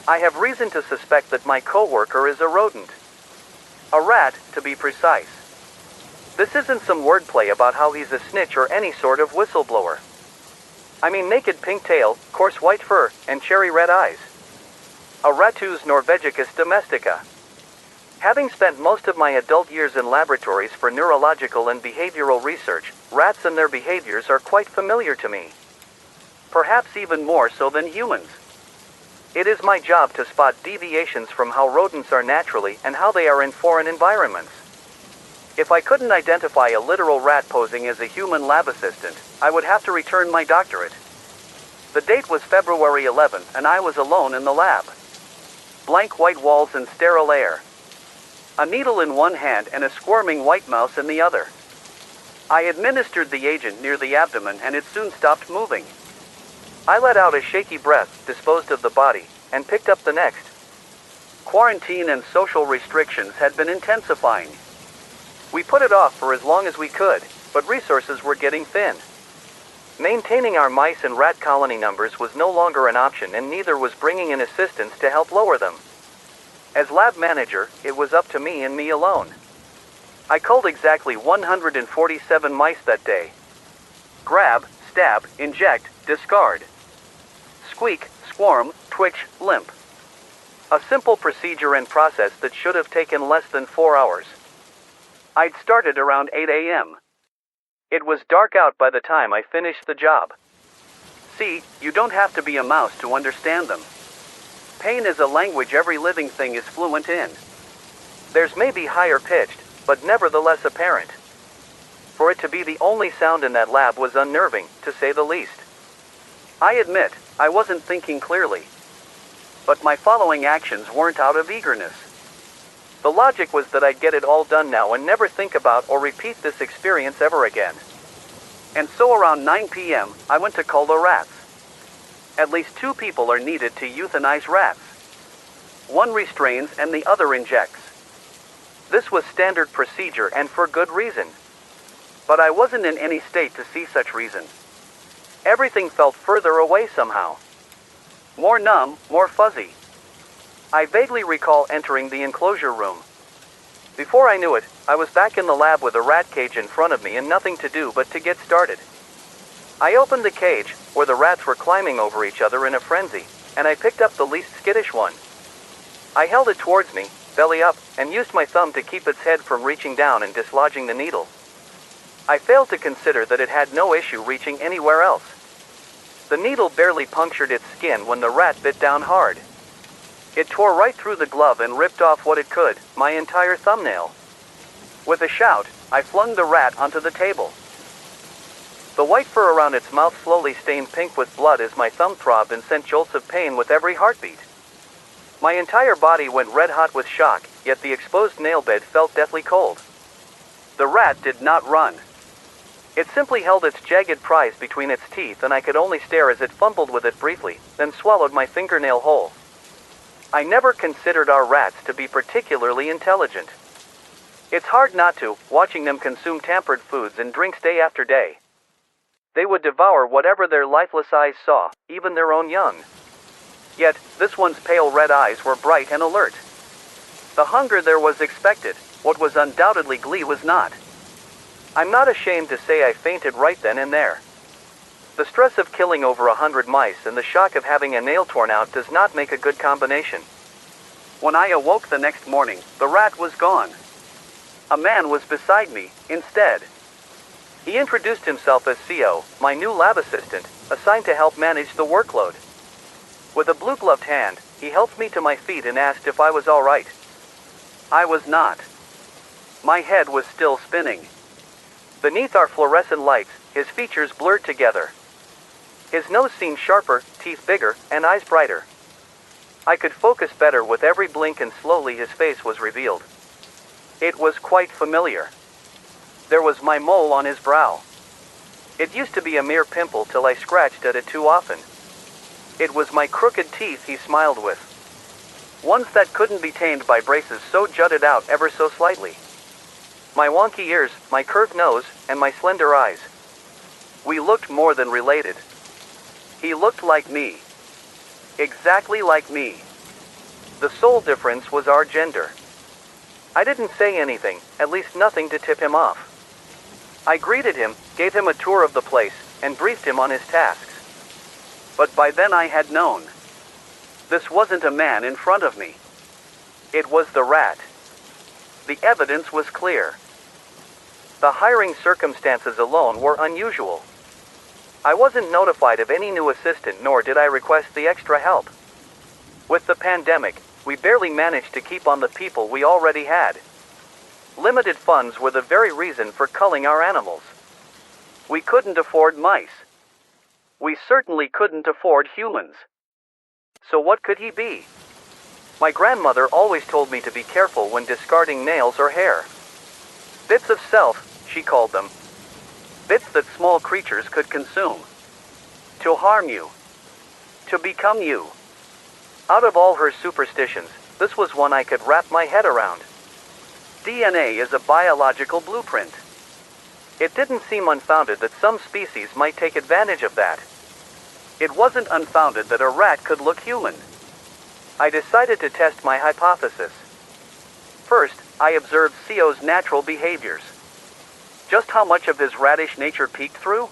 I have reason to suspect that my coworker is a rodent. A rat, to be precise. This isn't some wordplay about how he's a snitch or any sort of whistleblower. I mean naked pink tail, coarse white fur, and cherry red eyes. A Ratus norvegicus domestica. Having spent most of my adult years in laboratories for neurological and behavioral research, rats and their behaviors are quite familiar to me. Perhaps even more so than humans. It is my job to spot deviations from how rodents are naturally and how they are in foreign environments. If I couldn't identify a literal rat posing as a human lab assistant, I would have to return my doctorate. The date was February 11th and I was alone in the lab. Blank white walls and sterile air. A needle in one hand and a squirming white mouse in the other. I administered the agent near the abdomen and it soon stopped moving. I let out a shaky breath, disposed of the body, and picked up the next. Quarantine and social restrictions had been intensifying. We put it off for as long as we could, but resources were getting thin. Maintaining our mice and rat colony numbers was no longer an option and neither was bringing in assistants to help lower them. As lab manager, it was up to me and me alone. I culled exactly 147 mice that day. Grab, stab, inject, discard. Squeak, squirm, twitch, limp. A simple procedure and process that should have taken less than 4 hours. I'd started around 8 a.m. It was dark out by the time I finished the job. See, you don't have to be a mouse to understand them. Pain is a language every living thing is fluent in. Theirs may be higher pitched, but nevertheless apparent. For it to be the only sound in that lab was unnerving, to say the least. I admit, I wasn't thinking clearly. But my following actions weren't out of eagerness. The logic was that I'd get it all done now and never think about or repeat this experience ever again. And so around 9 p.m., I went to cull the rats. At least 2 people are needed to euthanize rats. One restrains and the other injects. This was standard procedure and for good reason. But I wasn't in any state to see such reason. Everything felt further away somehow. More numb, more fuzzy. I vaguely recall entering the enclosure room. Before I knew it, I was back in the lab with a rat cage in front of me and nothing to do but to get started. I opened the cage, where the rats were climbing over each other in a frenzy, and I picked up the least skittish one. I held it towards me, belly up, and used my thumb to keep its head from reaching down and dislodging the needle. I failed to consider that it had no issue reaching anywhere else. The needle barely punctured its skin when the rat bit down hard. It tore right through the glove and ripped off what it could, my entire thumbnail. With a shout, I flung the rat onto the table. The white fur around its mouth slowly stained pink with blood as my thumb throbbed and sent jolts of pain with every heartbeat. My entire body went red hot with shock, yet the exposed nail bed felt deathly cold. The rat did not run. It simply held its jagged prize between its teeth and I could only stare as it fumbled with it briefly, then swallowed my fingernail whole. I never considered our rats to be particularly intelligent. It's hard not to, watching them consume tampered foods and drinks day after day. They would devour whatever their lifeless eyes saw, even their own young. Yet, this one's pale red eyes were bright and alert. The hunger there was expected, what was undoubtedly glee was not. I'm not ashamed to say I fainted right then and there. The stress of killing over 100 mice and the shock of having a nail torn out does not make a good combination. When I awoke the next morning, the rat was gone. A man was beside me, instead. He introduced himself as CO, my new lab assistant, assigned to help manage the workload. With a blue-gloved hand, he helped me to my feet and asked if I was all right. I was not. My head was still spinning. Beneath our fluorescent lights, his features blurred together. His nose seemed sharper, teeth bigger, and eyes brighter. I could focus better with every blink and slowly his face was revealed. It was quite familiar. There was my mole on his brow. It used to be a mere pimple till I scratched at it too often. It was my crooked teeth he smiled with. Ones that couldn't be tamed by braces so jutted out ever so slightly. My wonky ears, my curved nose, and my slender eyes. We looked more than related. He looked like me. Exactly like me. The sole difference was our gender. I didn't say anything, at least nothing to tip him off. I greeted him, gave him a tour of the place, and briefed him on his tasks. But by then I had known. This wasn't a man in front of me. It was the rat. The evidence was clear. The hiring circumstances alone were unusual. I wasn't notified of any new assistant, nor did I request the extra help. With the pandemic, we barely managed to keep on the people we already had. Limited funds were the very reason for culling our animals. We couldn't afford mice. We certainly couldn't afford humans. So what could he be? My grandmother always told me to be careful when discarding nails or hair. Bits of self, she called them. Bits that small creatures could consume. To harm you. To become you. Out of all her superstitions, this was one I could wrap my head around. DNA is a biological blueprint. It didn't seem unfounded that some species might take advantage of that. It wasn't unfounded that a rat could look human. I decided to test my hypothesis. First, I observed Co's natural behaviors. Just how much of his ratish nature peeked through?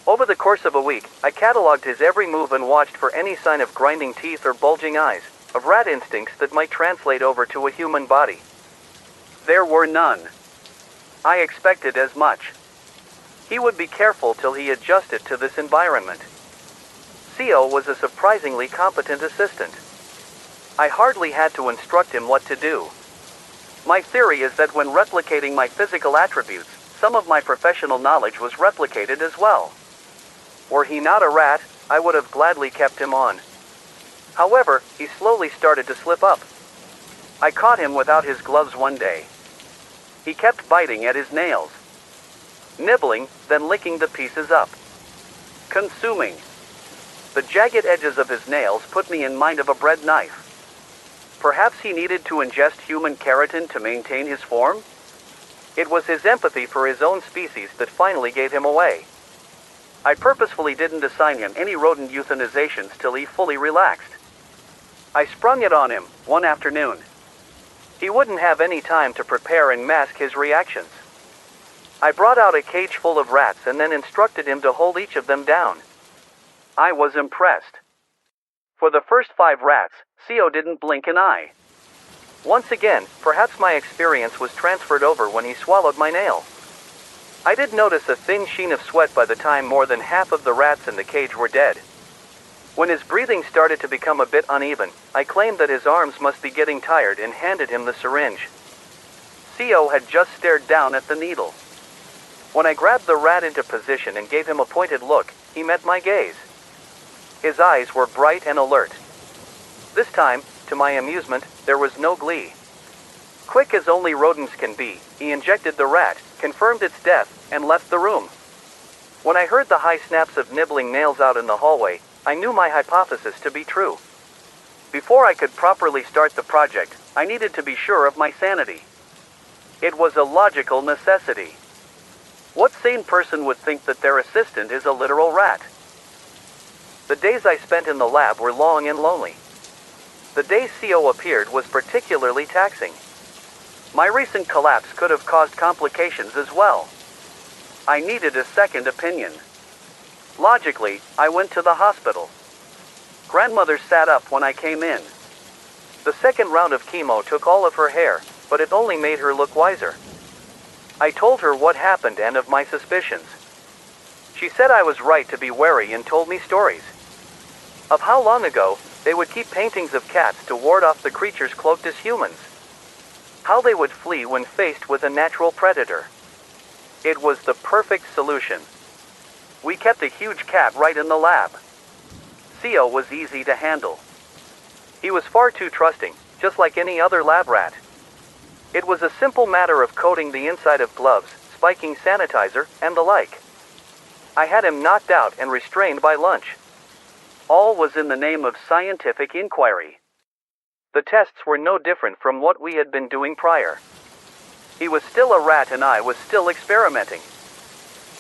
Over the course of a week, I cataloged his every move and watched for any sign of grinding teeth or bulging eyes, of rat instincts that might translate over to a human body. There were none. I expected as much. He would be careful till he adjusted to this environment. Co was a surprisingly competent assistant. I hardly had to instruct him what to do. My theory is that when replicating my physical attributes, some of my professional knowledge was replicated as well. Were he not a rat, I would have gladly kept him on. However, he slowly started to slip up. I caught him without his gloves one day. He kept biting at his nails. Nibbling, then licking the pieces up. Consuming. The jagged edges of his nails put me in mind of a bread knife. Perhaps he needed to ingest human keratin to maintain his form? It was his empathy for his own species that finally gave him away. I purposefully didn't assign him any rodent euthanizations till he fully relaxed. I sprung it on him, one afternoon. He wouldn't have any time to prepare and mask his reactions. I brought out a cage full of rats and then instructed him to hold each of them down. I was impressed. For the first 5 rats, Co didn't blink an eye. Once again, perhaps my experience was transferred over when he swallowed my nail. I did notice a thin sheen of sweat by the time more than half of the rats in the cage were dead. When his breathing started to become a bit uneven, I claimed that his arms must be getting tired and handed him the syringe. Co had just stared down at the needle. When I grabbed the rat into position and gave him a pointed look, he met my gaze. His eyes were bright and alert. This time, to my amusement, there was no glee. Quick as only rodents can be, he injected the rat, confirmed its death, and left the room. When I heard the high snaps of nibbling nails out in the hallway, I knew my hypothesis to be true. Before I could properly start the project, I needed to be sure of my sanity. It was a logical necessity. What sane person would think that their assistant is a literal rat? The days I spent in the lab were long and lonely. The day Co appeared was particularly taxing. My recent collapse could have caused complications as well. I needed a second opinion. Logically, I went to the hospital. Grandmother sat up when I came in. The second round of chemo took all of her hair, but it only made her look wiser. I told her what happened and of my suspicions. She said I was right to be wary and told me stories. Of how long ago, they would keep paintings of cats to ward off the creatures cloaked as humans. How they would flee when faced with a natural predator. It was the perfect solution. We kept a huge cat right in the lab. Co was easy to handle. He was far too trusting, just like any other lab rat. It was a simple matter of coating the inside of gloves, spiking sanitizer, and the like. I had him knocked out and restrained by lunch. All was in the name of scientific inquiry. The tests were no different from what we had been doing prior. He was still a rat and I was still experimenting.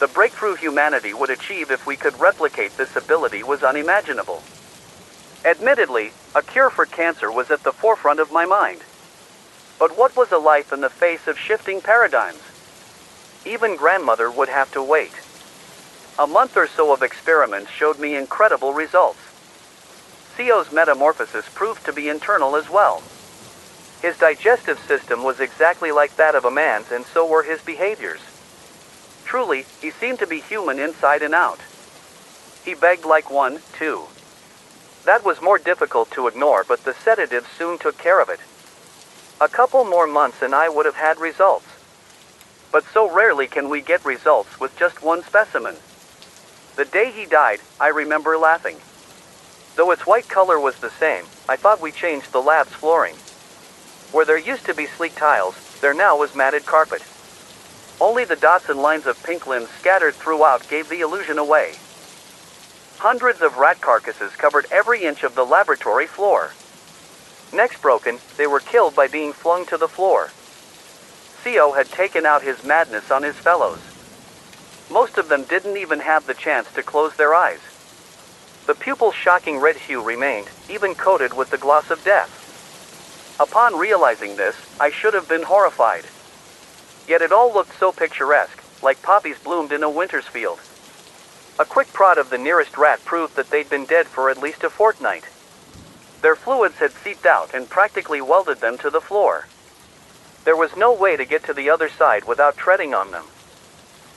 The breakthrough humanity would achieve if we could replicate this ability was unimaginable. Admittedly, a cure for cancer was at the forefront of my mind. But what was a life in the face of shifting paradigms? Even grandmother would have to wait. A month or so of experiments showed me incredible results. Theo's metamorphosis proved to be internal as well. His digestive system was exactly like that of a man's, and so were his behaviors. Truly, he seemed to be human inside and out. He begged like one, too. That was more difficult to ignore, but the sedatives soon took care of it. A couple more months and I would have had results. But so rarely can we get results with just one specimen. The day he died, I remember laughing. Though its white color was the same, I thought we changed the lab's flooring. Where there used to be sleek tiles, there now was matted carpet. Only the dots and lines of pink limbs scattered throughout gave the illusion away. Hundreds of rat carcasses covered every inch of the laboratory floor. Necks broken, they were killed by being flung to the floor. Theo had taken out his madness on his fellows. Most of them didn't even have the chance to close their eyes. The pupil's shocking red hue remained, even coated with the gloss of death. Upon realizing this, I should have been horrified. Yet it all looked so picturesque, like poppies bloomed in a winter's field. A quick prod of the nearest rat proved that they'd been dead for at least a fortnight. Their fluids had seeped out and practically welded them to the floor. There was no way to get to the other side without treading on them.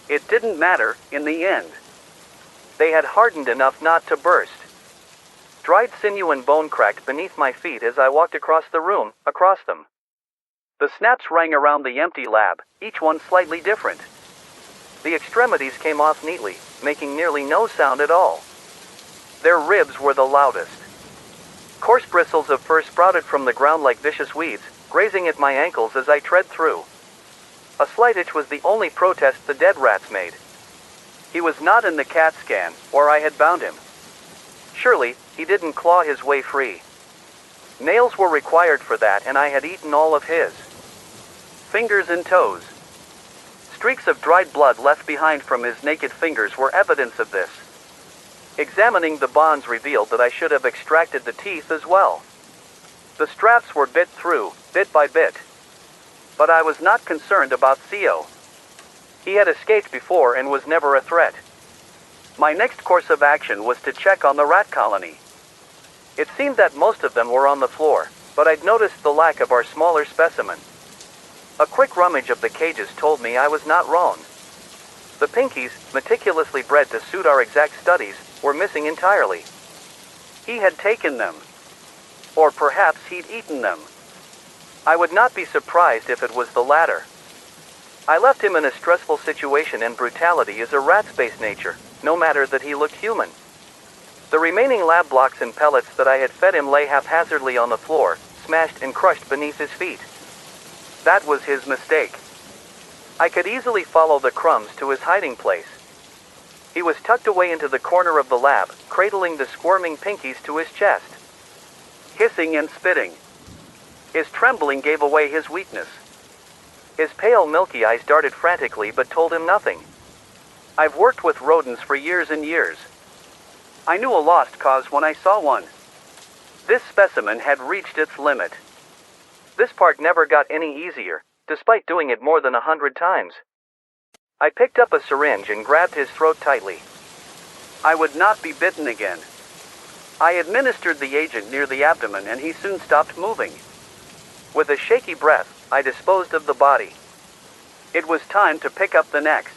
It didn't matter, in the end. They had hardened enough not to burst. Dried sinew and bone cracked beneath my feet as I walked across the room, across them. The snaps rang around the empty lab, each one slightly different. The extremities came off neatly, making nearly no sound at all. Their ribs were the loudest. Coarse bristles of fur sprouted from the ground like vicious weeds, grazing at my ankles as I tread through. A slight itch was the only protest the dead rats made. He was not in the CAT scan, or I had bound him. Surely, he didn't claw his way free. Nails were required for that, and I had eaten all of his. Fingers and toes. Streaks of dried blood left behind from his naked fingers were evidence of this. Examining the bonds revealed that I should have extracted the teeth as well. The straps were bit through, bit by bit. But I was not concerned about Theo. He had escaped before and was never a threat. My next course of action was to check on the rat colony. It seemed that most of them were on the floor, but I'd noticed the lack of our smaller specimen. A quick rummage of the cages told me I was not wrong. The pinkies, meticulously bred to suit our exact studies, were missing entirely. He had taken them. Or perhaps he'd eaten them. I would not be surprised if it was the latter. I left him in a stressful situation, and brutality is a rat's base nature, no matter that he looked human. The remaining lab blocks and pellets that I had fed him lay haphazardly on the floor, smashed and crushed beneath his feet. That was his mistake. I could easily follow the crumbs to his hiding place. He was tucked away into the corner of the lab, cradling the squirming pinkies to his chest. Hissing and spitting. His trembling gave away his weakness. His pale milky eyes darted frantically but told him nothing. I've worked with rodents for years and years. I knew a lost cause when I saw one. This specimen had reached its limit. This part never got any easier, despite doing it more than 100 times. I picked up a syringe and grabbed his throat tightly. I would not be bitten again. I administered the agent near the abdomen and he soon stopped moving. With a shaky breath, I disposed of the body. It was time to pick up the next.